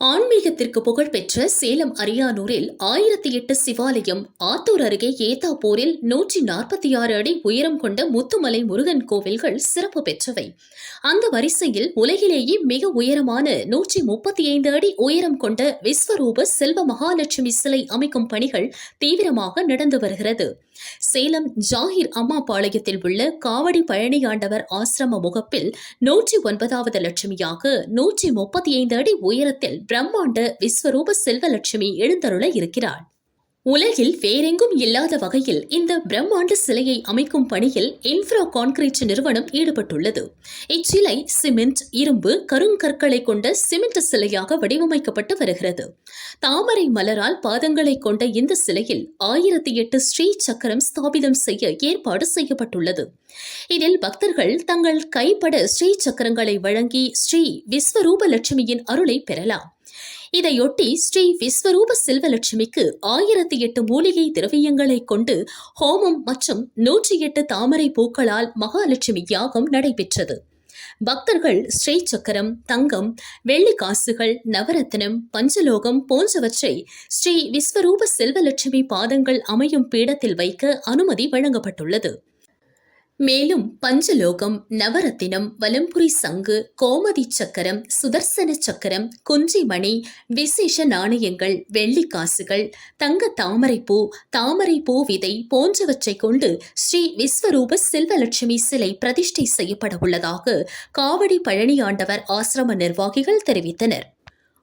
ஆன்மீகத்திற்கு புகழ்பெற்ற சேலம் அரியானூரில் 1008 சிவாலயம், ஆத்தூர் அருகே ஏத்தாப்பூரில் 146 அடி உயரம் கொண்ட முத்துமலை முருகன் கோவில்கள் சிறப்பு பெற்றவை. அந்த வரிசையில் உலகிலேயே மிக உயரமான 135 அடி உயரம் கொண்ட விஸ்வரூப செல்வ மகாலட்சுமி சிலை அமைக்கும் பணிகள் தீவிரமாக நடந்து வருகிறது. சேலம் ஜாகிர் அம்மாபாளையத்தில் உள்ள காவடி பழனியாண்டவர் ஆசிரம முகப்பில் 109வது லட்சுமியாக 135 அடி உயரத்தில் பிரம்மாண்ட விஸ்வரூப செல்வலட்சுமி எழுந்தருள இருக்கிறார். உலகில் வேறெங்கும் இல்லாத வகையில் இந்த பிரம்மாண்ட சிலையை அமைக்கும் பணியில் இன்ஃப்ரா கான்கிரீட் நிறுவனம் ஈடுபட்டுள்ளது. இச்சிலை சிமெண்ட், இரும்பு, கருங்கற்களை கொண்ட சிமெண்ட் சிலையாக வடிவமைக்கப்பட்டு வருகிறது. தாமரை மலரால் பாதங்களை கொண்ட இந்த சிலையில் 1008 ஸ்ரீ சக்கரம் ஸ்தாபிதம் செய்ய ஏற்பாடு செய்யப்பட்டுள்ளது. இதில் பக்தர்கள் தங்கள் கைப்பட ஸ்ரீ சக்கரங்களை வழங்கி ஸ்ரீ விஸ்வரூப லட்சுமியின் அருளை பெறலாம். இதையொட்டி ஸ்ரீ விஸ்வரூப செல்வலட்சுமிக்கு 1008 மூலிகை திரவியங்களை கொண்டு ஹோமம் மற்றும் 108 தாமரை பூக்களால் மகாலட்சுமி யாகம் நடைபெற்றது. பக்தர்கள் ஸ்ரீ சக்கரம், தங்கம், வெள்ளி காசுகள், நவரத்னம், பஞ்சலோகம் போன்றவற்றை ஸ்ரீ விஸ்வரூப செல்வலட்சுமி பாதங்கள் அமையும் பீடத்தில் வைக்க அனுமதி வழங்கப்பட்டுள்ளது. மேலும் பஞ்சலோகம், நவரத்தினம், வலம்புரி சங்கு, கோமதி சக்கரம், சுதர்சன சக்கரம், குஞ்சிமணி, விசேஷ நாணயங்கள், வெள்ளி காசுகள், தங்க தாமரை பூ விதை போன்றவற்றை கொண்டு ஸ்ரீ விஸ்வரூப செல்வலட்சுமி சிலை பிரதிஷ்டை செய்யப்பட உள்ளதாக காவடி பழனியாண்டவர் ஆசிரம நிர்வாகிகள் தெரிவித்தனர்.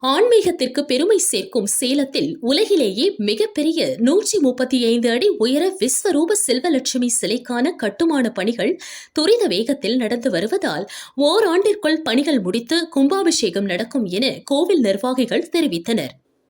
ஆன்மீகத்திற்கு பெருமை சேர்க்கும் சேலத்தில் உலகிலேயே மிகப்பெரிய 135 அடி உயர விஸ்வரூப செல்வலட்சுமி சிலைக்கான கட்டுமான பணிகள் துரித வேகத்தில் நடந்து வருவதால் ஓராண்டிற்குள் பணிகள் முடித்து கும்பாபிஷேகம் நடக்கும் என கோவில் நிர்வாகிகள் தெரிவித்தனர்.